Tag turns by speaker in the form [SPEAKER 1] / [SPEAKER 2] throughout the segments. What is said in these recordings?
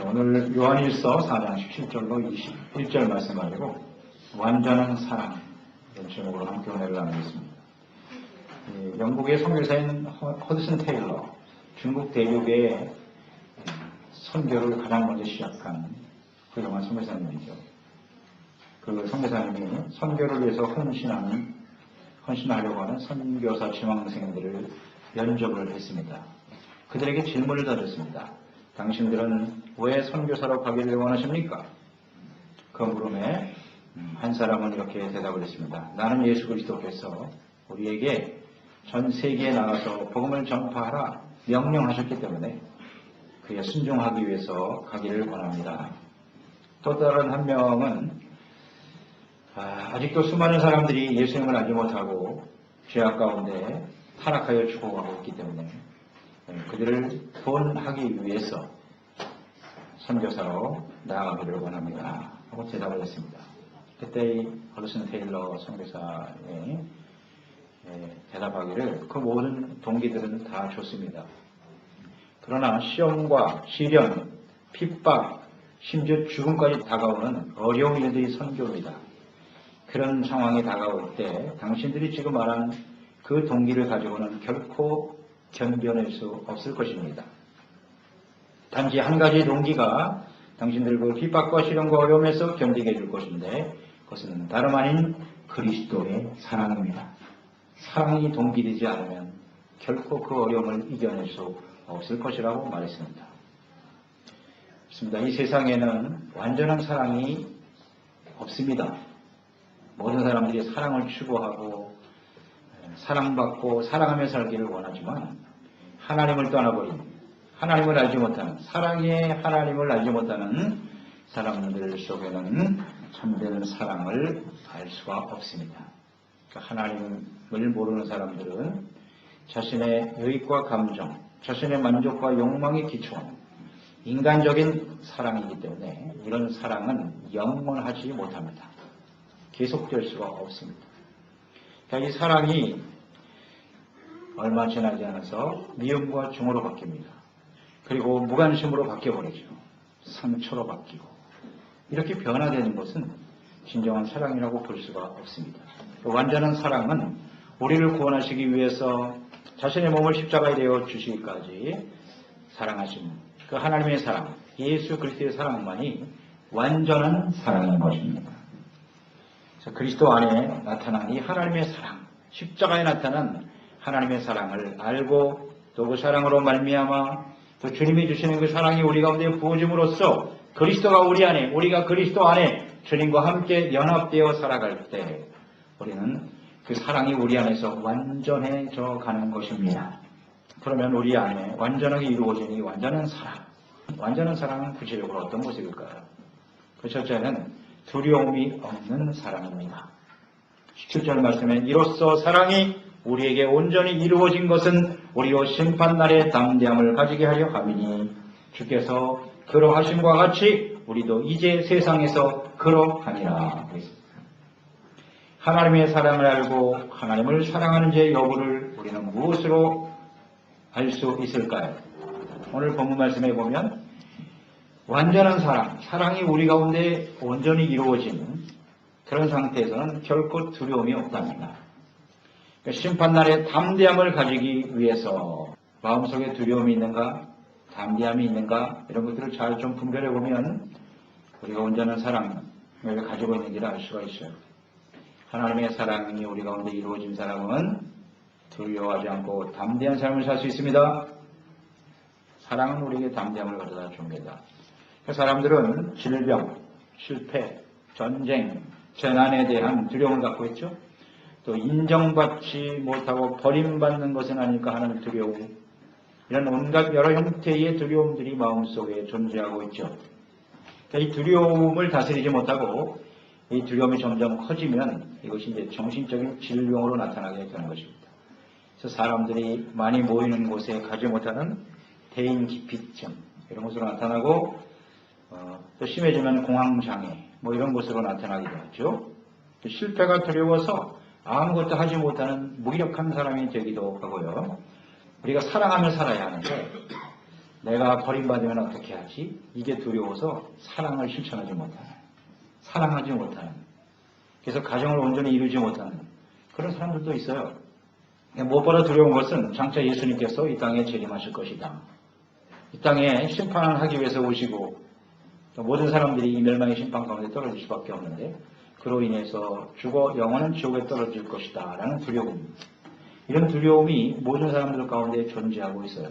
[SPEAKER 1] 오늘 요한일서 4장 17절로 21절 말씀 가지고 완전한 사랑 이런 제목으로 함께 은혜를 나누겠습니다. 영국의 선교사인 허드슨 테일러, 중국 대륙의 선교를 가장 먼저 시작한 그 영한 선교사님이죠. 그 선교사님이 선교를 위해서 헌신하려고 하는 선교사 지망생들을 면접을 했습니다. 그들에게 질문을 던졌습니다. 당신들은 왜 선교사로 가기를 원하십니까? 그 물음에 한 사람은 이렇게 대답을 했습니다. 나는 예수 그리스도께서 우리에게 전 세계에 나가서 복음을 전파하라 명령하셨기 때문에 그에 순종하기 위해서 가기를 원합니다. 또 다른 한 명은 아직도 수많은 사람들이 예수님을 알지 못하고 죄악 가운데 타락하여 죽어가고 있기 때문에 그들을 본하기 위해서 선교사로 나아가기를 원합니다 하고 대답을 했습니다. 그때 이 허드슨 테일러 선교사의 대답하기를 그 모든 동기들은 다 좋습니다. 그러나 시험과 시련, 핍박, 심지어 죽음까지 다가오는 어려운 일들이 선교입니다. 그런 상황이 다가올 때 당신들이 지금 말한 그 동기를 가지고는 결코 견뎌낼 수 없을 것입니다. 단지 한 가지 동기가 당신들 그 핍박과 시련과 어려움에서 견디게 해줄 것인데 그것은 다름 아닌 그리스도의 사랑입니다. 사랑이 동기되지 않으면 결코 그 어려움을 이겨낼 수 없을 것이라고 말했습니다. 그렇습니다. 이 세상에는 완전한 사랑이 없습니다. 모든 사람들이 사랑을 추구하고 사랑받고 사랑하며 살기를 원하지만 하나님을 떠나버린, 하나님을 알지 못하는, 사랑의 하나님을 알지 못하는 사람들 속에는 참되는 사랑을 알 수가 없습니다. 그러니까 하나님을 모르는 사람들은 자신의 유익과 감정, 자신의 만족과 욕망에 기초한 인간적인 사랑이기 때문에 이런 사랑은 영원하지 못합니다. 계속될 수가 없습니다. 그러니까 이 사랑이 얼마 지나지 않아서 미움과 증오로 바뀝니다. 그리고 무관심으로 바뀌어버리죠. 상처로 바뀌고 이렇게 변화되는 것은 진정한 사랑이라고 볼 수가 없습니다. 완전한 사랑은 우리를 구원하시기 위해서 자신의 몸을 십자가에 내어 주시기까지 사랑하신 그 하나님의 사랑, 예수 그리스도의 사랑만이 완전한 사랑인 것입니다. 그리스도 안에 나타난 이 하나님의 사랑, 십자가에 나타난 하나님의 사랑을 알고 또 그 사랑으로 말미암아 또 주님이 주시는 그 사랑이 우리 가운데 부어짐으로써 그리스도가 우리 안에, 우리가 그리스도 안에 주님과 함께 연합되어 살아갈 때 우리는 그 사랑이 우리 안에서 완전해져 가는 것입니다. 그러면 우리 안에 완전하게 이루어진 이 완전한 사랑은 구체적으로 어떤 모습일까요? 그 첫째는 두려움이 없는 사랑입니다. 17절 말씀에 이로써 사랑이 우리에게 온전히 이루어진 것은 우리로 심판날의 담대함을 가지게 하려 함이니 주께서 그러하심과 같이 우리도 이제 세상에서 그러하니라. 하나님의 사랑을 알고 하나님을 사랑하는 제 여부를 우리는 무엇으로 알 수 있을까요? 오늘 본문 말씀에 보면 완전한 사랑이 우리 가운데 온전히 이루어진 그런 상태에서는 결코 두려움이 없답니다. 심판날에 담대함을 가지기 위해서 마음속에 두려움이 있는가, 담대함이 있는가 이런 것들을 잘 좀 분별해 보면 우리가 온전한 사랑을 가지고 있는지를 알 수가 있어요. 하나님의 사랑이 우리 가운데 이루어진 사람은 두려워하지 않고 담대한 삶을 살 수 있습니다. 사랑은 우리에게 담대함을 가져다 줍니다. 사람들은 질병, 실패, 전쟁, 재난에 대한 두려움을 갖고 있죠. 또 인정받지 못하고 버림받는 것은 아닐까 하는 두려움, 이런 온갖 여러 형태의 두려움들이 마음속에 존재하고 있죠. 이 두려움을 다스리지 못하고 이 두려움이 점점 커지면 이것이 이제 정신적인 질병으로 나타나게 되는 것입니다. 그래서 사람들이 많이 모이는 곳에 가지 못하는 대인기피증 이런 것으로 나타나고 또 심해지면 공황장애 이런 것으로 나타나게 되죠. 실패가 두려워서 아무것도 하지 못하는 무기력한 사람이 되기도 하고요. 우리가 사랑하며 살아야 하는데 내가 버림받으면 어떻게 하지? 이게 두려워서 사랑을 실천하지 못하는, 사랑하지 못하는, 그래서 가정을 온전히 이루지 못하는 그런 사람들도 있어요. 무엇보다 두려운 것은 장차 예수님께서 이 땅에 재림하실 것이다. 이 땅에 심판을 하기 위해서 오시고 모든 사람들이 이 멸망의 심판 가운데 떨어질 수밖에 없는데 그로 인해서 죽어 영원한 지옥에 떨어질 것이다 라는 두려움, 이런 두려움이 모든 사람들 가운데 존재하고 있어요.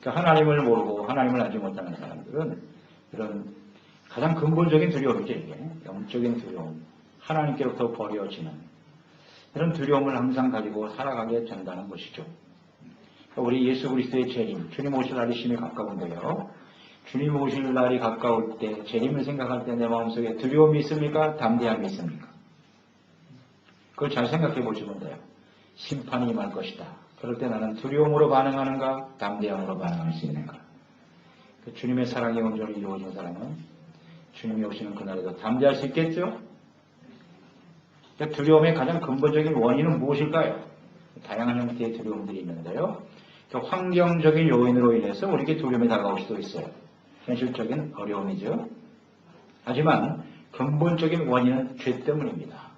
[SPEAKER 1] 그러니까 하나님을 모르고 하나님을 알지 못하는 사람들은 이런 가장 근본적인 두려움이죠. 이게 영적인 두려움, 하나님께로부터 버려지는 이런 두려움을 항상 가지고 살아가게 된다는 것이죠. 우리 예수 그리스도의 재림, 주님 오실 날이 심히 가까운데요. 주님 오실 날이 가까울 때, 재림을 생각할 때 내 마음속에 두려움이 있습니까? 담대함이 있습니까? 그걸 잘 생각해 보시면 돼요. 심판이 임할 것이다. 그럴 때 나는 두려움으로 반응하는가? 담대함으로 반응할 수 있는가? 주님의 사랑이 온전히 이루어진 사람은 주님이 오시는 그날에도 담대할 수 있겠죠? 두려움의 가장 근본적인 원인은 무엇일까요? 다양한 형태의 두려움들이 있는데요. 환경적인 요인으로 인해서 우리에게 두려움이 다가올 수도 있어요. 현실적인 어려움이죠. 하지만 근본적인 원인은 죄 때문입니다.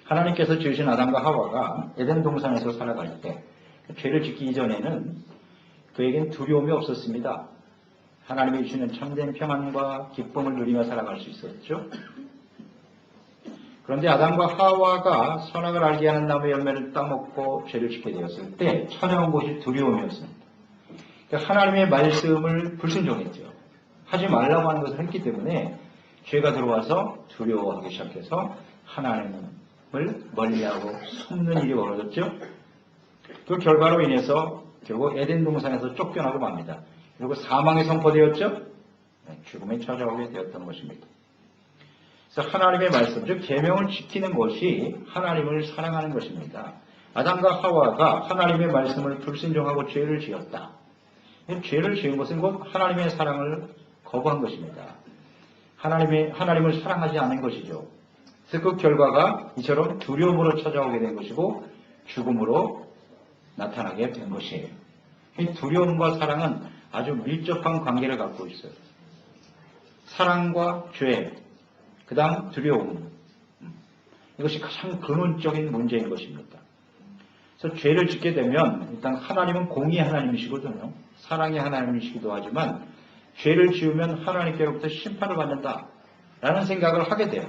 [SPEAKER 1] 하나님께서 지으신 아담과 하와가 에덴 동산에서 살아갈 때 죄를 짓기 이전에는 그에겐 두려움이 없었습니다. 하나님이 주시는 참된 평안과 기쁨을 누리며 살아갈 수 있었죠. 그런데 아담과 하와가 선악을 알게 하는 나무의 열매를 따먹고 죄를 짓게 되었을 때 찾아온 것이 두려움이었습니다. 그러니까 하나님의 말씀을 불순종했죠. 하지 말라고 하는 것을 했기 때문에 죄가 들어와서 두려워하기 시작해서 하나님을 멀리하고 숨는 일이 벌어졌죠. 그 결과로 인해서 결국 에덴 동산에서 쫓겨나고 맙니다. 그리고 사망에 선포되었죠. 죽음에 찾아오게 되었던 것입니다. 그래서 하나님의 말씀, 즉 계명을 지키는 것이 하나님을 사랑하는 것입니다. 아담과 하와가 하나님의 말씀을 불순종하고 죄를 지었다. 죄를 지은 것은 곧 하나님의 사랑을 거부한 것입니다. 하나님을 사랑하지 않은 것이죠. 그래서 그 결과가 이처럼 두려움으로 찾아오게 된 것이고 죽음으로 나타나게 된 것이에요. 이 두려움과 사랑은 아주 밀접한 관계를 갖고 있어요. 사랑과 죄, 그 다음 두려움. 이것이 가장 근원적인 문제인 것입니다. 그래서 죄를 짓게 되면 일단 하나님은 공의의 하나님이시거든요. 사랑의 하나님이시기도 하지만 죄를 지으면 하나님께로부터 심판을 받는다라는 생각을 하게 돼요.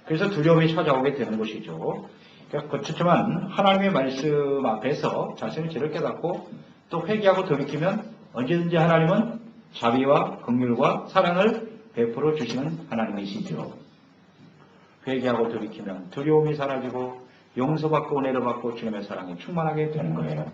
[SPEAKER 1] 그래서 두려움이 찾아오게 되는 것이죠. 그렇지만 하나님의 말씀 앞에서 자신의 죄를 깨닫고 또 회개하고 돌이키면 언제든지 하나님은 자비와 긍휼과 사랑을 베풀어 주시는 하나님이시죠. 회개하고 돌이키면 두려움이 사라지고 용서받고 은혜를 받고 주님의 사랑이 충만하게 되는 거예요.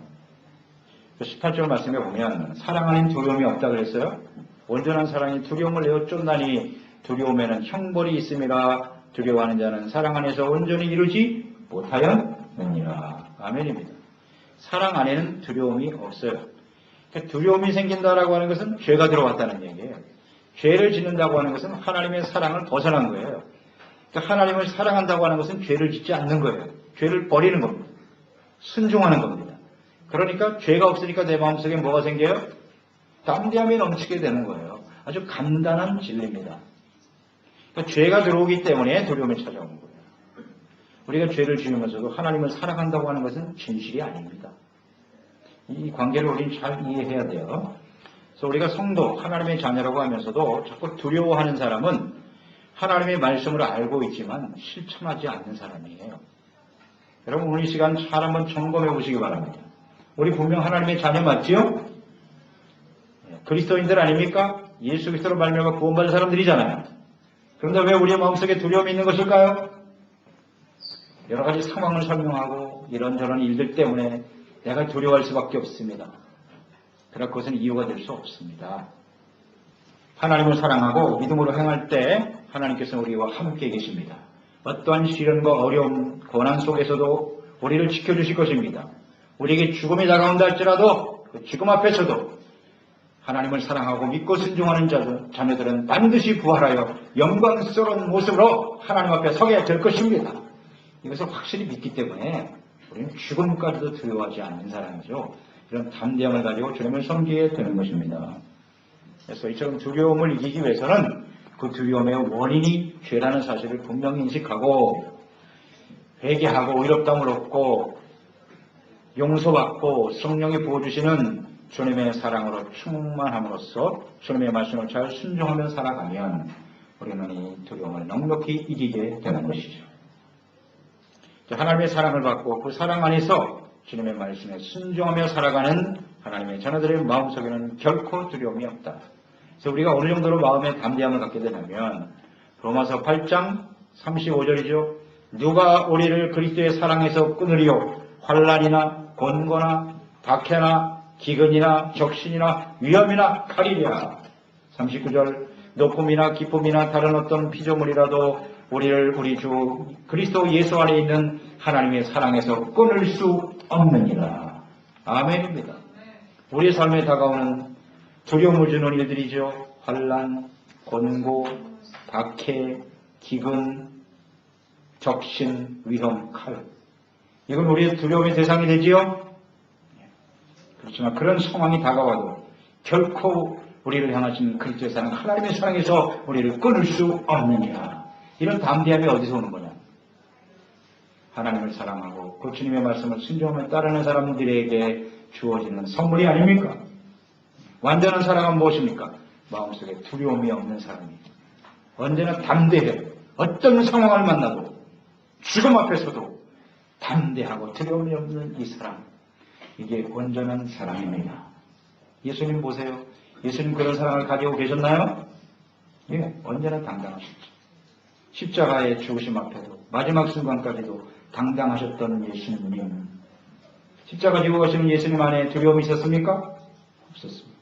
[SPEAKER 1] 18절 말씀에 보면 사랑 안엔 두려움이 없다 그랬어요. 온전한 사랑이 두려움을 내어 쫓나니 두려움에는 형벌이 있음이라. 두려워하는 자는 사랑 안에서 온전히 이루지 못하였느니라. 아멘입니다. 사랑 안에는 두려움이 없어요. 두려움이 생긴다라고 하는 것은 죄가 들어왔다는 얘기예요. 죄를 짓는다고 하는 것은 하나님의 사랑을 벗어난 거예요. 하나님을 사랑한다고 하는 것은 죄를 짓지 않는 거예요. 죄를 버리는 겁니다. 순종하는 겁니다. 그러니까 죄가 없으니까 내 마음속에 뭐가 생겨요? 담대함이 넘치게 되는 거예요. 아주 간단한 진리입니다. 그러니까 죄가 들어오기 때문에 두려움이 찾아오는 거예요. 우리가 죄를 지으면서도 하나님을 사랑한다고 하는 것은 진실이 아닙니다. 이 관계를 우리는 잘 이해해야 돼요. 그래서 우리가 성도, 하나님의 자녀라고 하면서도 자꾸 두려워하는 사람은 하나님의 말씀을 알고 있지만 실천하지 않는 사람이에요. 여러분 오늘 이 시간 잘 한번 점검해 보시기 바랍니다. 우리 분명 하나님의 자녀 맞지요? 그리스도인들 아닙니까? 예수 그리스도로 말미암아 구원받은 사람들이잖아요. 그런데 왜 우리의 마음속에 두려움이 있는 것일까요? 여러 가지 상황을 설명하고 이런저런 일들 때문에 내가 두려워할 수밖에 없습니다. 그러나 그것은 이유가 될 수 없습니다. 하나님을 사랑하고 믿음으로 행할 때 하나님께서 우리와 함께 계십니다. 어떠한 시련과 어려움, 고난 속에서도 우리를 지켜주실 것입니다. 우리에게 죽음이 다가온다 할지라도 그 죽음 앞에서도 하나님을 사랑하고 믿고 순종하는 자녀들은 반드시 부활하여 영광스러운 모습으로 하나님 앞에 서게 될 것입니다. 이것을 확실히 믿기 때문에 우리는 죽음까지도 두려워하지 않는 사람이죠. 이런 담대함을 가지고 주님을 섬기게 되는 것입니다. 그래서 이처럼 두려움을 이기기 위해서는 그 두려움의 원인이 죄라는 사실을 분명히 인식하고 회개하고 의롭다함을 얻고 용서받고 성령이 부어주시는 주님의 사랑으로 충만함으로써 주님의 말씀을 잘 순종하며 살아가면 우리는 이 두려움을 넉넉히 이기게 되는 것이죠. 하나님의 사랑을 받고 그 사랑 안에서 주님의 말씀에 순종하며 살아가는 하나님의 자녀들의 마음속에는 결코 두려움이 없다. 그래서 우리가 어느 정도로 마음의 담대함을 갖게 되냐면 로마서 8장 35절이죠. 누가 우리를 그리스도의 사랑에서 끊으리요? 환난이나 곤고나 박해나 기근이나 적신이나 위험이나 칼이랴. 39절 높음이나 기쁨이나 다른 어떤 피조물이라도 우리를 우리 주 그리스도 예수 안에 있는 하나님의 사랑에서 끊을 수 없느니라. 아멘입니다. 우리의 삶에 다가오는 두려움을 주는 일들이죠. 환난, 곤고, 박해, 기근, 적신, 위험, 칼. 이건 우리의 두려움의 대상이 되지요. 그렇지만 그런 상황이 다가와도 결코 우리를 향하신 그리스도의 사랑, 하나님의 사랑에서 우리를 끊을 수 없느니라. 이런 담대함이 어디서 오는 거냐? 하나님을 사랑하고 그 주님의 말씀을 순종하며 따르는 사람들에게 주어지는 선물이 아닙니까? 완전한 사랑은 무엇입니까? 마음속에 두려움이 없는 사람입니다. 언제나 담대해요. 어떤 상황을 만나도 죽음 앞에서도 담대하고 두려움이 없는 이 사랑. 이게 온전한 사랑입니다. 예수님 보세요. 예수님 그런 사랑을 가지고 계셨나요? 예, 언제나 당당하셨죠. 십자가의 죽으심 앞에도 마지막 순간까지도 당당하셨던 예수님. 십자가 지고 가시는 예수님 안에 두려움이 있었습니까? 없었습니다.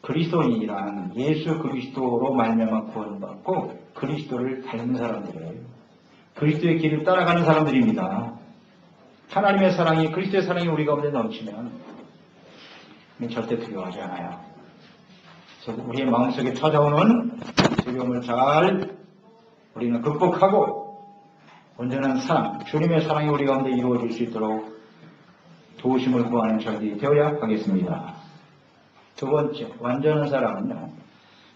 [SPEAKER 1] 그리스도인이란 예수 그리스도로 말미암아 구원받고 그리스도를 닮은 사람들이에요. 그리스도의 길을 따라가는 사람들입니다. 하나님의 사랑이, 그리스도의 사랑이 우리 가운데 넘치면 절대 두려워하지 않아요. 우리의 마음속에 찾아오는 두려움을 잘 우리는 극복하고 온전한 사랑, 주님의 사랑이 우리 가운데 이루어질 수 있도록 도우심을 구하는 저희들이 되어야 하겠습니다. 두 번째, 완전한 사랑은요,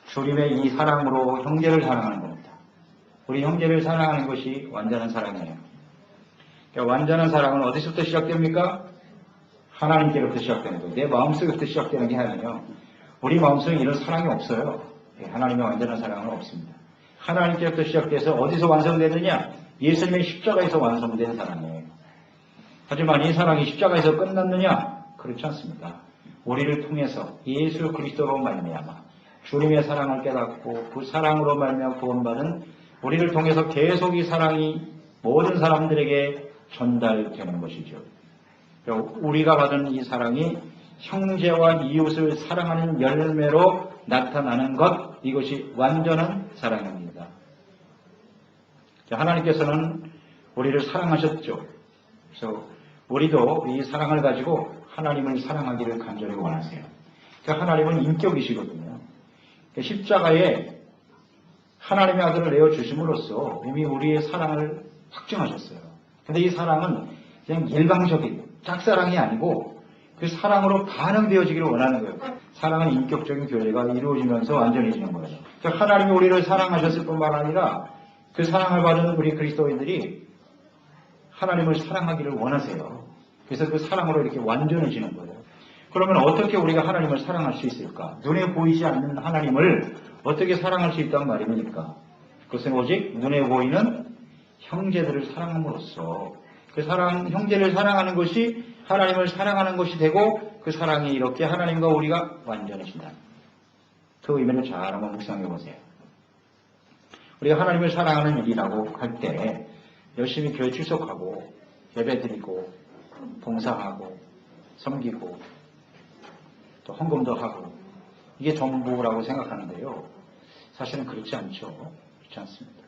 [SPEAKER 1] 주님의 이 사랑으로 형제를 사랑하는 겁니다. 우리 형제를 사랑하는 것이 완전한 사랑이에요. 그러니까 완전한 사랑은 어디서부터 시작됩니까? 하나님께로부터 시작되는 거예요. 내 마음속에부터 시작되는 게 아니에요. 우리 마음속에 이런 사랑이 없어요. 하나님의 완전한 사랑은 없습니다. 하나님께로부터 시작돼서 어디서 완성되느냐? 예수님의 십자가에서 완성된 사랑이에요. 하지만 이 사랑이 십자가에서 끝났느냐? 그렇지 않습니다. 우리를 통해서 예수 그리스도로 말미암아 주님의 사랑을 깨닫고 그 사랑으로 말미암아 구원받은 우리를 통해서 계속 이 사랑이 모든 사람들에게 전달되는 것이죠. 우리가 받은 이 사랑이 형제와 이웃을 사랑하는 열매로 나타나는 것, 이것이 완전한 사랑입니다. 하나님께서는 우리를 사랑하셨죠. 그래서 우리도 이 사랑을 가지고 하나님을 사랑하기를 간절히 원하세요. 그러니까 하나님은 인격이시거든요. 십자가에 하나님의 아들을 내어주심으로써 이미 우리의 사랑을 확증하셨어요. 근데 이 사랑은 그냥 일방적인 짝사랑이 아니고 그 사랑으로 반응되어지기를 원하는 거예요. 사랑은 인격적인 교제가 이루어지면서 완전해지는 거예요. 그러니까 하나님이 우리를 사랑하셨을 뿐만 아니라 그 사랑을 받은 우리 그리스도인들이 하나님을 사랑하기를 원하세요. 그래서 그 사랑으로 이렇게 완전해지는 거예요. 그러면 어떻게 우리가 하나님을 사랑할 수 있을까? 눈에 보이지 않는 하나님을 어떻게 사랑할 수 있단 말입니까? 그것은 오직 눈에 보이는 형제들을 사랑함으로써 그 사랑, 형제를 사랑하는 것이 하나님을 사랑하는 것이 되고 그 사랑이 이렇게 하나님과 우리가 완전해진다. 그 의미를 잘 한번 묵상해 보세요. 우리가 하나님을 사랑하는 일이라고 할 때 열심히 교회 출석하고 예배드리고 봉사하고 섬기고 또 헌금도 하고 이게 전부라고 생각하는데요. 사실은 그렇지 않죠. 그렇지 않습니다.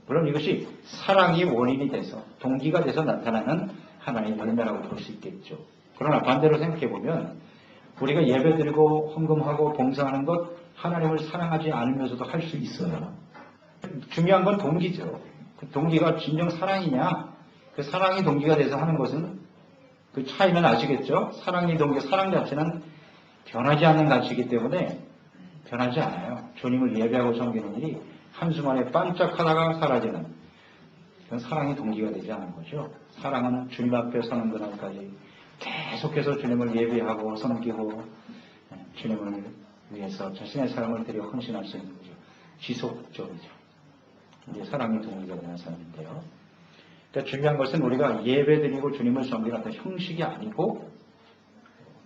[SPEAKER 1] 물론 이것이 사랑이 원인이 돼서 동기가 돼서 나타나는 하나님의 열매라고 볼 수 있겠죠. 그러나 반대로 생각해보면 우리가 예배드리고 헌금하고 봉사하는 것 하나님을 사랑하지 않으면서도 할 수 있어요. 중요한 건 동기죠. 그 동기가 진정 사랑이냐, 그 사랑이 동기가 돼서 하는 것은 그 차이는 아시겠죠? 사랑의 동기, 사랑 자체는 변하지 않는 가치이기 때문에 변하지 않아요. 주님을 예배하고 섬기는 일이 한순간에 반짝하다가 사라지는 그건 사랑의 동기가 되지 않은 거죠. 사랑은 주님 앞에 서는 그날까지 계속해서 주님을 예배하고 섬기고 주님을 위해서 자신의 삶을 들여 헌신할 수 있는 거죠. 지속적이죠. 이게 사랑의 동기가 되는 삶인데요. 그러니까 중요한 것은 우리가 예배드리고 주님을 섬기는 어떤 형식이 아니고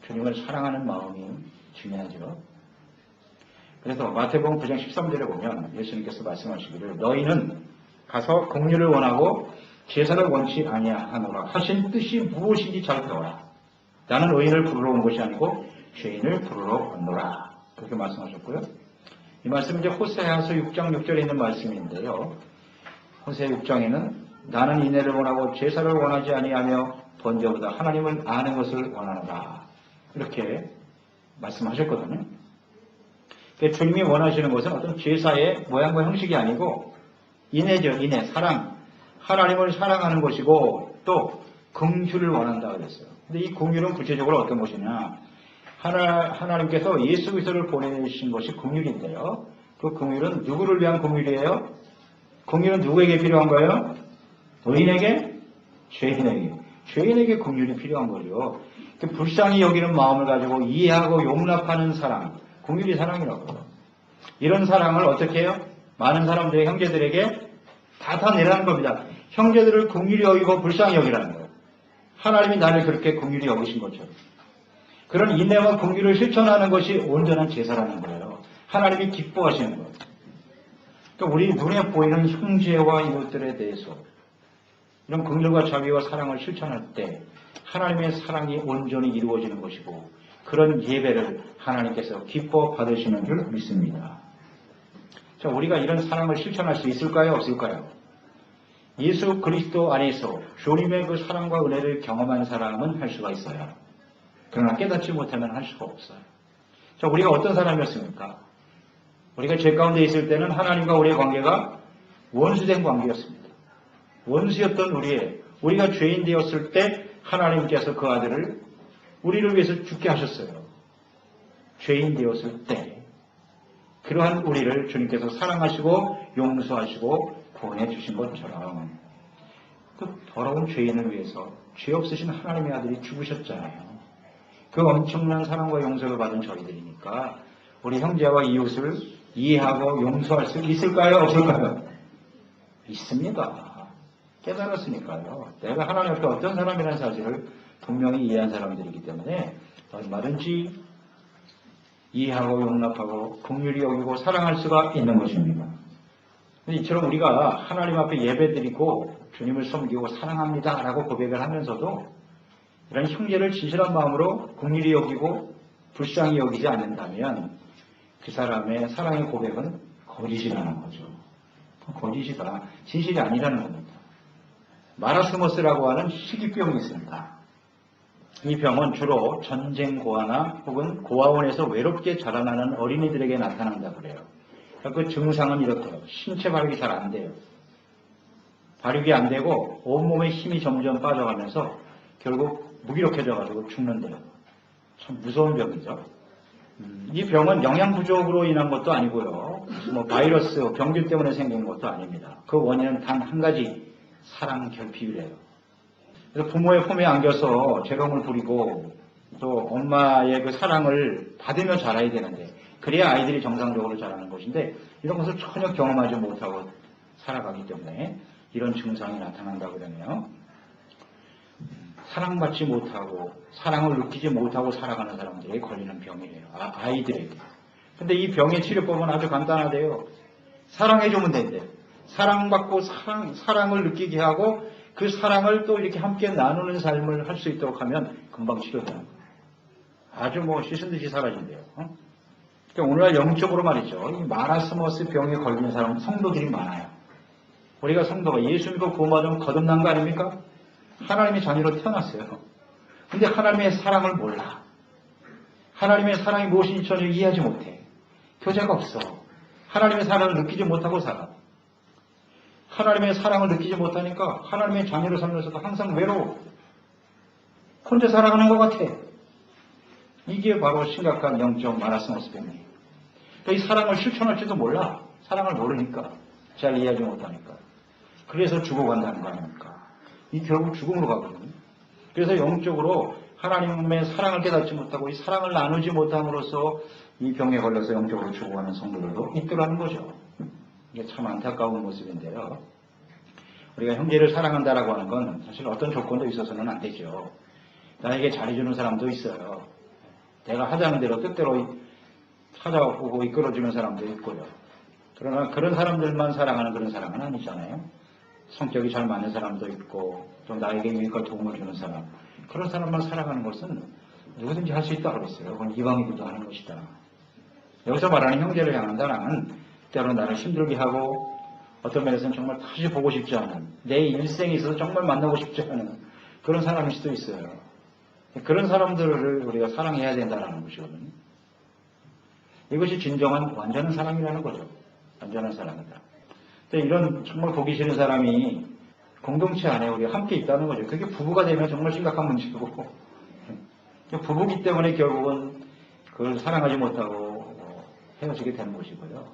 [SPEAKER 1] 주님을 사랑하는 마음이 중요하죠. 그래서 마태복음 9장 13절에 보면 예수님께서 말씀하시기를 너희는 가서 긍휼을 원하고 제사를 원치 아니하노라 하신 뜻이 무엇인지 잘 배워라. 나는 의인을 부르러 온 것이 아니고 죄인을 부르러 왔노라. 그렇게 말씀하셨고요. 이 말씀은 이제 호세아서 6장 6절에 있는 말씀인데요. 호세 6장에는 나는 인애를 원하고 제사를 원하지 아니하며 번제보다 하나님을 아는 것을 원하노라. 이렇게 말씀하셨거든요. 그러니까 주님이 원하시는 것은 어떤 제사의 모양과 형식이 아니고 인애죠. 인애, 사랑. 하나님을 사랑하는 것이고 또 긍휼을 원한다 그랬어요. 근데 이 긍휼은 구체적으로 어떤 것이냐. 하나님께서 예수 그리스도를 보내신 것이 긍휼인데요. 그 긍휼은 누구를 위한 긍휼이에요? 긍휼은 누구에게 필요한 거예요? 의인에게? 죄인에게. 죄인에게 긍휼이 필요한 거죠. 불쌍히 여기는 마음을 가지고 이해하고 용납하는 사랑. 긍휼이 사랑이라고요. 이런 사랑을 어떻게 해요? 많은 사람들의 형제들에게 다 내라는 겁니다. 형제들을 긍휼히 여기고 불쌍히 여기라는 거예요. 하나님이 나를 그렇게 긍휼히 여기신 것처럼. 그런 인내와 긍휼을 실천하는 것이 온전한 제사라는 거예요. 하나님이 기뻐하시는 거예요. 그러니까 우리 눈에 보이는 형제와 이웃들에 대해서 이런 긍휼과 자비와 사랑을 실천할 때 하나님의 사랑이 온전히 이루어지는 것이고 그런 예배를 하나님께서 기뻐 받으시는 줄 믿습니다. 자, 우리가 이런 사랑을 실천할 수 있을까요? 없을까요? 예수 그리스도 안에서 주님의 그 사랑과 은혜를 경험한 사람은 할 수가 있어요. 그러나 깨닫지 못하면 할 수가 없어요. 자, 우리가 어떤 사람이었습니까? 우리가 죄 가운데 있을 때는 하나님과 우리의 관계가 원수된 관계였습니다. 원수였던 우리가 죄인 되었을 때 하나님께서 그 아들을 우리를 위해서 죽게 하셨어요. 죄인 되었을 때 그러한 우리를 주님께서 사랑하시고 용서하시고 구원해 주신 것처럼 그 더러운 죄인을 위해서 죄 없으신 하나님의 아들이 죽으셨잖아요. 그 엄청난 사랑과 용서를 받은 저희들이니까 우리 형제와 이웃을 이해하고 용서할 수 있을까요? 없을까요? 있습니다. 깨달았으니까요. 내가 하나님 앞에 어떤 사람이라는 사실을 분명히 이해한 사람들이기 때문에 얼마든지 이해하고 용납하고 긍휼히 여기고 사랑할 수가 있는 것입니다. 이처럼 우리가 하나님 앞에 예배드리고 주님을 섬기고 사랑합니다 라고 고백을 하면서도 이런 형제를 진실한 마음으로 긍휼히 여기고 불쌍히 여기지 않는다면 그 사람의 사랑의 고백은 거짓이라는 거죠. 거짓이다. 진실이 아니라는 겁니다. 마라스머스라고 하는 희귀병이 있습니다. 이 병은 주로 전쟁 고아나 혹은 고아원에서 외롭게 자라나는 어린이들에게 나타난다 그래요. 그 증상은 이렇대요. 신체 발육이 잘 안 돼요. 발육이 안 되고 온몸에 힘이 점점 빠져가면서 결국 무기력해져가지고 죽는데요. 참 무서운 병이죠. 이 병은 영양 부족으로 인한 것도 아니고요. 뭐 바이러스, 병균 때문에 생긴 것도 아닙니다. 그 원인은 단 한 가지, 사랑 결핍이래요. 그래서 부모의 품에 안겨서 재롱을 부리고 또 엄마의 그 사랑을 받으며 자라야 되는데 그래야 아이들이 정상적으로 자라는 것인데 이런 것을 전혀 경험하지 못하고 살아가기 때문에 이런 증상이 나타난다고 그러네요. 사랑받지 못하고 사랑을 느끼지 못하고 살아가는 사람들에게 걸리는 병이래요. 아이들에게. 근데 이 병의 치료법은 아주 간단하대요. 사랑해주면 된대요. 사랑받고 사랑을 느끼게 하고 그 사랑을 또 이렇게 함께 나누는 삶을 할 수 있도록 하면 금방 치료되는 거예요. 아주 뭐 씻은 듯이 사라진대요. 그러니까 오늘날 영적으로 말이죠. 이 마라스머스 병에 걸리는 사람 성도들이 많아요. 우리가 성도가 예수 믿고 구원받으면 거듭난 거 아닙니까? 하나님의 자녀로 태어났어요. 근데 하나님의 사랑을 몰라. 하나님의 사랑이 무엇인지 전혀 이해하지 못해. 교제가 없어. 하나님의 사랑을 느끼지 못하고 살아. 하나님의 사랑을 느끼지 못하니까 하나님의 자녀로 살면서도 항상 외로워. 혼자 살아가는 것 같아. 이게 바로 심각한 영적 마라스모스병이에요. 그러니까 이 사랑을 실천할지도 몰라. 사랑을 모르니까. 잘 이해하지 못하니까. 그래서 죽어간다는 거 아닙니까? 이 결국 죽음으로 가거든요. 그래서 영적으로 하나님의 사랑을 깨닫지 못하고 이 사랑을 나누지 못함으로써 이 병에 걸려서 영적으로 죽어가는 성도들도 있더라는 거죠. 이게 참 안타까운 모습인데요. 우리가 형제를 사랑한다라고 하는 건 사실 어떤 조건도 있어서는 안 되죠. 나에게 잘해주는 사람도 있어요. 내가 하자는 대로 뜻대로 찾아오고 이끌어주는 사람도 있고요. 그러나 그런 사람들만 사랑하는 그런 사랑은 아니잖아요. 성격이 잘 맞는 사람도 있고 또 나에게 유익할 도움을 주는 사람, 그런 사람만 사랑하는 것은 누구든지 할 수 있다고 그랬어요. 그건 이방인들도 하는 것이다. 여기서 말하는 형제를 향한 사랑은 때로 나를 힘들게 하고 어떤 면에서는 정말 다시 보고 싶지 않은, 내 일생에 있어서 정말 만나고 싶지 않은 그런 사람일 수도 있어요. 그런 사람들을 우리가 사랑해야 된다는 것이거든요. 이것이 진정한 완전한 사랑이라는 거죠. 완전한 사랑이다. 근데 이런 정말 보기 싫은 사람이 공동체 안에 우리가 함께 있다는 거죠. 그게 부부가 되면 정말 심각한 문제고, 부부기 때문에 결국은 그걸 사랑하지 못하고 헤어지게 되는 것이고요.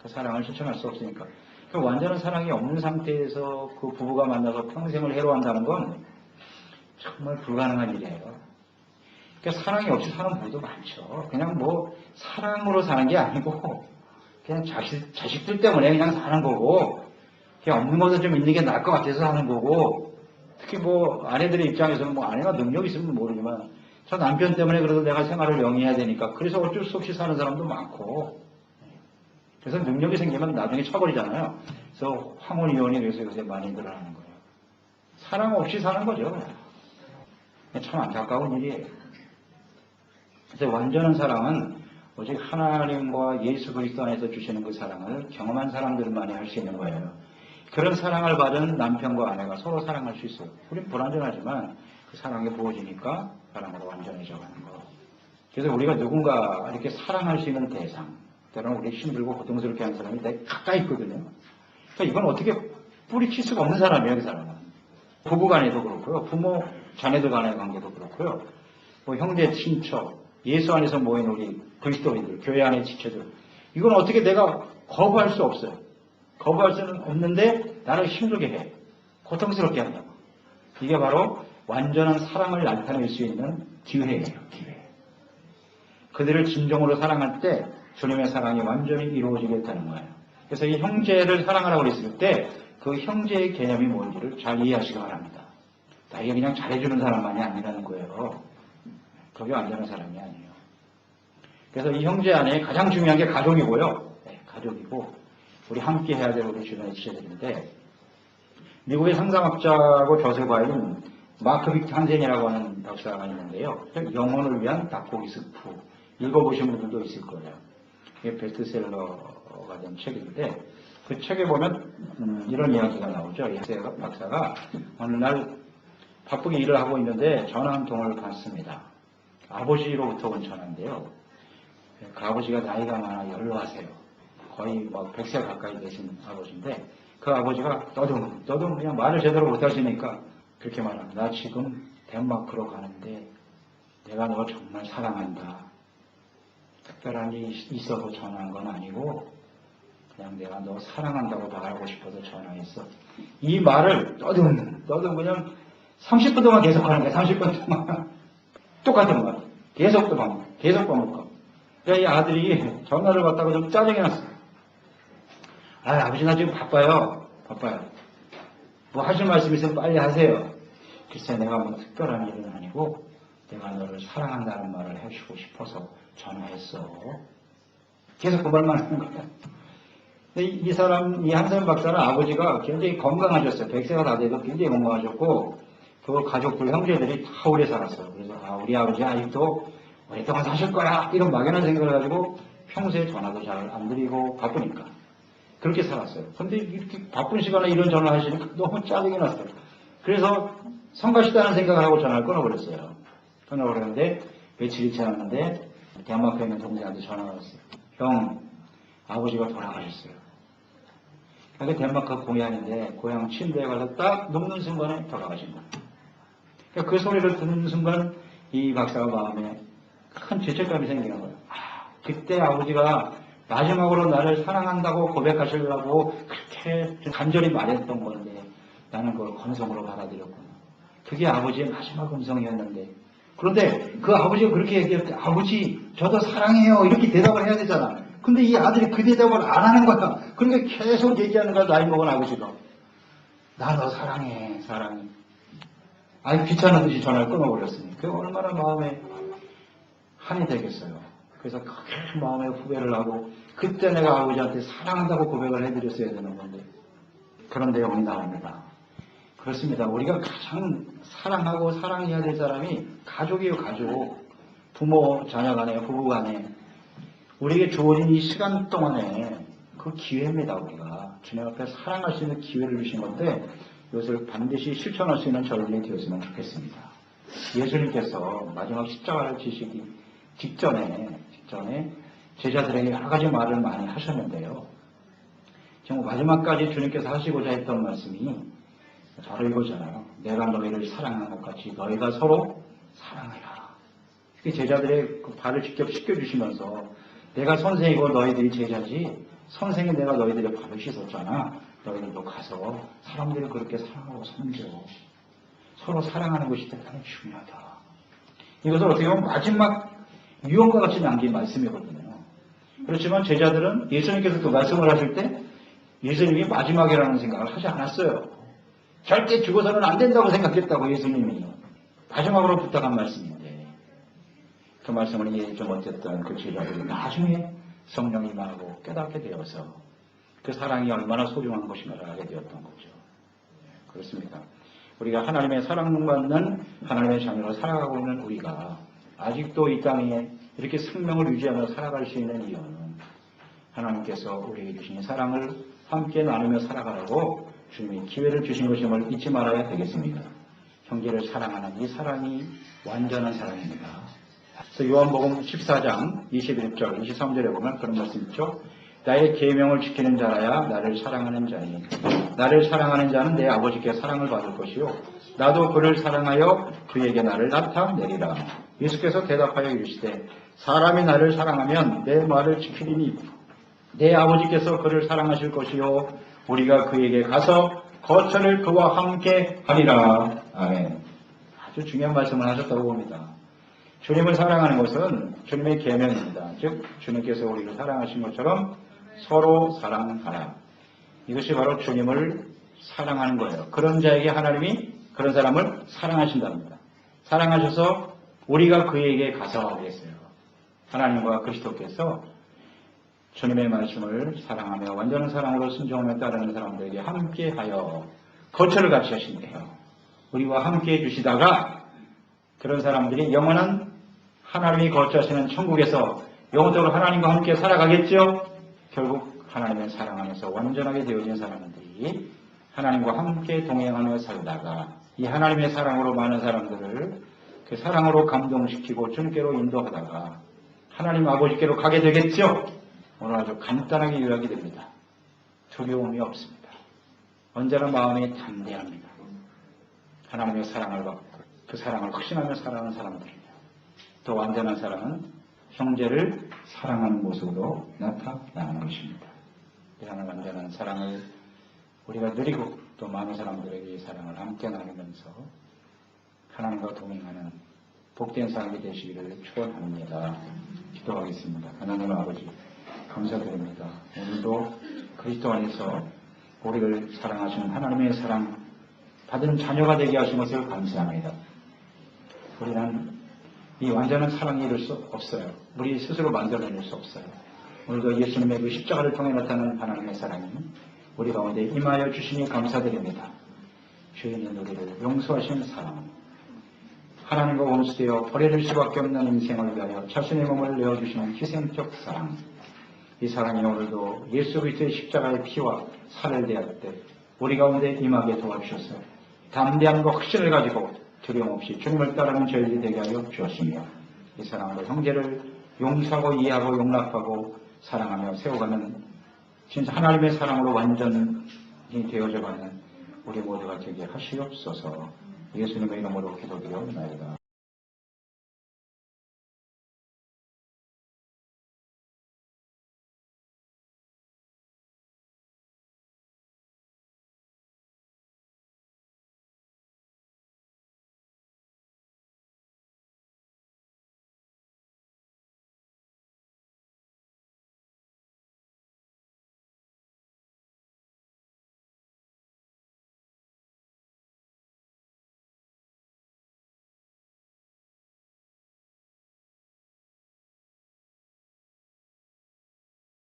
[SPEAKER 1] 그 사랑을 실천할 수 없으니까. 그 완전한 사랑이 없는 상태에서 그 부부가 만나서 평생을 해로한다는 건 정말 불가능한 일이에요. 그러니까 사랑이 없이 사는 부부도 많죠. 그냥 뭐 사랑으로 사는 게 아니고 그냥 자식들 때문에 그냥 사는 거고, 그냥 없는 것도 좀 있는 게 나을 것 같아서 사는 거고, 특히 뭐 아내들의 입장에서는 뭐 아내가 능력이 있으면 모르지만 저 남편 때문에 그래도 내가 생활을 영위해야 되니까 그래서 어쩔 수 없이 사는 사람도 많고, 그래서 능력이 생기면 나중에 쳐버리잖아요. 그래서 황혼이혼이 그래서 요새 많이 늘어나는 거예요. 사랑 없이 사는 거죠. 참 안타까운 일이에요. 그래서 완전한 사랑은 오직 하나님과 예수 그리스도 안에서 주시는 그 사랑을 경험한 사람들만이 할 수 있는 거예요. 그런 사랑을 받은 남편과 아내가 서로 사랑할 수 있어요. 우린 불완전하지만 그 사랑이 부어지니까 사랑으로 완전해져 가는 거. 그래서 우리가 누군가 이렇게 사랑할 수 있는 대상, 때로는 우리 힘들고 고통스럽게 하는 사람이 되게 가까이 있거든요. 그러니까 이건 어떻게 뿌리칠 수가 없는 사람이에요, 그 사람은. 부부 간에도 그렇고요. 부모, 자녀들 간의 관계도 그렇고요. 뭐 형제, 친척, 예수 안에서 모인 우리 그리스도인들, 교회 안의 지체들. 이건 어떻게 내가 거부할 수 없어요. 거부할 수는 없는데 나를 힘들게 해. 고통스럽게 한다고. 이게 바로 완전한 사랑을 나타낼 수 있는 기회예요, 기회. 그들을 진정으로 사랑할 때 주님의 사랑이 완전히 이루어지겠다는 거예요. 그래서 이 형제를 사랑하라고 했을 때 그 형제의 개념이 뭔지를 잘 이해하시기 바랍니다. 나에게 그냥 잘해주는 사람만이 아니라는 거예요. 그게 완전한 사람이 아니에요. 그래서 이 형제 안에 가장 중요한 게 가족이고요. 네, 가족이고 우리 함께 해야 될 우리 주변의 지체들인데, 미국의 상상학자고 저서가인 마크 빅 한센이라고 하는 박사가 있는데요. 영혼을 위한 닭고기 스프, 읽어보신 분들도 있을 거예요. 이게 베스트셀러가 된 책인데, 그 책에 보면 이런 이야기가 나오죠. 이 박사가 어느 날 바쁘게 일을 하고 있는데 전화 한 통을 받습니다. 아버지로부터 온 전화인데요. 그 아버지가 나이가 많아 연로하세요. 거의 뭐 100세 가까이 되신 아버지인데, 그 아버지가 너도 그냥 말을 제대로 못하시니까 그렇게 말합니다. 나 지금 덴마크로 가는데 내가 너 정말 사랑한다. 특별한 일이 있어서 전화한 건 아니고 그냥 내가 너 사랑한다고 말하고 싶어서 전화했어. 이 말을 너도 그냥 30분 동안 계속 하는 거야. 30분 동안. 똑같은 말. 계속 반복. 이 아들이 전화를 받다가 좀 짜증이 났어요. 아버지 나 지금 바빠요. 뭐 하실 말씀 있으면 빨리 하세요. 글쎄 내가 뭐 특별한 일은 아니고 내가 너를 사랑한다는 말을 해주고 싶어서 전화했어. 계속 그 말만 하는 거야. 이 한선 박사는 아버지가 굉장히 건강하셨어요. 100세가 다 돼도 굉장히 건강하셨고, 그 가족들, 형제들이 다 오래 살았어요. 그래서 우리 아버지 아직도 오랫동안 사실 거야, 이런 막연한 생각을 가지고 평소에 전화도 잘 안 드리고 바쁘니까 그렇게 살았어요. 근데 이렇게 바쁜 시간에 이런 전화를 하시니까 너무 짜증이 났어요. 그래서 성가시다는 생각을 하고 전화를 끊어버렸어요. 끊어버렸는데 며칠이 지났는데 덴마크에 있는 동생한테 전화가 왔어요. 형, 아버지가 돌아가셨어요. 그게 덴마크 고향인데 고향 침대에 가서 딱 눕는 순간에 돌아가신 거예요. 그러니까 그 소리를 듣는 순간 이 박사가 마음에 큰 죄책감이 생기는 거예요. 그때 아버지가 마지막으로 나를 사랑한다고 고백하시려고 그렇게 간절히 말했던 건데 나는 그걸 건성으로 받아들였구나. 그게 아버지의 마지막 음성이었는데, 그런데 그 아버지가 그렇게 얘기할 때 아버지 저도 사랑해요 이렇게 대답을 해야 되잖아. 근데 이 아들이 그 대답을 안 하는 거야. 그러니까 계속 얘기하는 거야. 나이 먹은 아버지가 나 너 사랑해 사랑해. 아니 귀찮은 듯이 전화를 끊어버렸으니 그게 얼마나 마음에 한이 되겠어요. 그래서 그렇게 마음에 후회를 하고 그때 내가 아버지한테 사랑한다고 고백을 해드렸어야 되는 건데 그런 내용이 나옵니다. 그렇습니다. 우리가 가장 사랑하고 사랑해야 될 사람이 가족이에요. 가족. 부모, 자녀 간에, 부부 간에 우리에게 주어진 이 시간 동안에 그 기회입니다. 우리가 주님 앞에 사랑할 수 있는 기회를 주신 건데 이것을 반드시 실천할 수 있는 저희들이 되었으면 좋겠습니다. 예수님께서 마지막 십자가를 지시기 직전에 제자들에게 여러 가지 말을 많이 하셨는데요. 정말 마지막까지 주님께서 하시고자 했던 말씀이 바로 이거잖아요. 내가 너희를 사랑한 것 같이 너희가 서로 사랑해라. 제자들의 그 발을 직접 씻겨주시면서 내가 선생이고 너희들이 제자지 선생이 내가 너희들의 발을 씻었잖아. 너희들도 가서 사람들을 그렇게 사랑하고 섬겨. 서로 사랑하는 것이 대단히 중요하다. 이것을 어떻게 보면 마지막 유언과 같이 남긴 말씀이거든요. 그렇지만 제자들은 예수님께서 그 말씀을 하실 때 예수님이 마지막이라는 생각을 하지 않았어요. 절대 죽어서는 안 된다고 생각했다고 예수님이 마지막으로 부탁한 말씀인데 그 말씀을 이해 좀 어쨌든 그 제자들이 나중에 성령이 임하고 깨닫게 되어서 그 사랑이 얼마나 소중한 것인가를 알게 되었던 거죠. 그렇습니다. 우리가 하나님의 사랑받는 하나님의 자녀로 살아가고 있는 우리가 아직도 이 땅에 이렇게 생명을 유지하며 살아갈 수 있는 이유는 하나님께서 우리에게 주신 사랑을 함께 나누며 살아가라고 주님이 기회를 주신 것임을 잊지 말아야 되겠습니다. 형제를 사랑하는 이 사랑이 완전한 사랑입니다. 그래서 요한복음 14장 21절 23절에 보면 그런 말씀 있죠. 나의 계명을 지키는 자라야 나를 사랑하는 자니 나를 사랑하는 자는 내 아버지께 사랑을 받을 것이요 나도 그를 사랑하여 그에게 나를 나타내리라. 예수께서 대답하여 이르시되 사람이 나를 사랑하면 내 말을 지키리니 내 아버지께서 그를 사랑하실 것이요 우리가 그에게 가서 거처를 그와 함께 하리라. 아멘. 아주 중요한 말씀을 하셨다고 봅니다. 주님을 사랑하는 것은 주님의 계명입니다. 즉 주님께서 우리를 사랑하신 것처럼 서로 사랑하라. 이것이 바로 주님을 사랑하는 거예요. 그런 자에게 하나님이 그런 사람을 사랑하신답니다. 사랑하셔서 우리가 그에게 가서 그랬어요. 하나님과 그리스도께서 주님의 말씀을 사랑하며 완전한 사랑으로 순종하며 따르는 사람들에게 함께하여 거처를 같이 하신대요. 우리와 함께 해주시다가 그런 사람들이 영원한 하나님이 거처하시는 천국에서 영원적으로 하나님과 함께 살아가겠죠. 결국 하나님의 사랑 안에서 완전하게 되어진 사람들이 하나님과 함께 동행하며 살다가 이 하나님의 사랑으로 많은 사람들을 그 사랑으로 감동시키고 주님께로 인도하다가 하나님 아버지께로 가게 되겠죠. 오늘 아주 간단하게 요약이 됩니다. 두려움이 없습니다. 언제나 마음이 담대합니다. 하나님의 사랑을 받고 그 사랑을 확신하며 살아가는 사람들입니다. 또 완전한 사랑은 형제를 사랑하는 모습으로 나타나는 것입니다. 이러한 완전한 사랑을 우리가 누리고 또 많은 사람들에게 이 사랑을 함께 나누면서 하나님과 동행하는 복된 삶이 되시기를 축원합니다. 기도하겠습니다. 하나님 아버지 감사드립니다. 오늘도 그리스도 안에서 우리를 사랑하시는 하나님의 사랑 받은 자녀가 되게 하신 것을 감사합니다. 우리는 이 완전한 사랑이 이룰 수 없어요. 우리 스스로 만들어낼 수 없어요. 오늘도 예수님의 그 십자가를 통해 나타나는 하나님의 사랑이 우리 가운데 임하여 주시니 감사드립니다. 주인인 우리를 용서하신 사랑, 하나님과 원수되어 버려질 수밖에 없는 인생을 위하여 자신의 몸을 내어주시는 희생적 사랑, 이 사랑이 오늘도 예수 그리스도의 십자가의 피와 살을 대할 때 우리 가운데 임하게 도와주셔서 담대함과 확신을 가지고 두려움 없이 주님을 따르는 저희들이 되게 하여 주었으며 이 사랑으로 형제를 용서하고 이해하고 용납하고 사랑하며 세워가는 진짜 하나님의 사랑으로 완전히 되어져가는 우리 모두가 되게 하시옵소서. 예수님의 이름으로 기도드려옵나이다.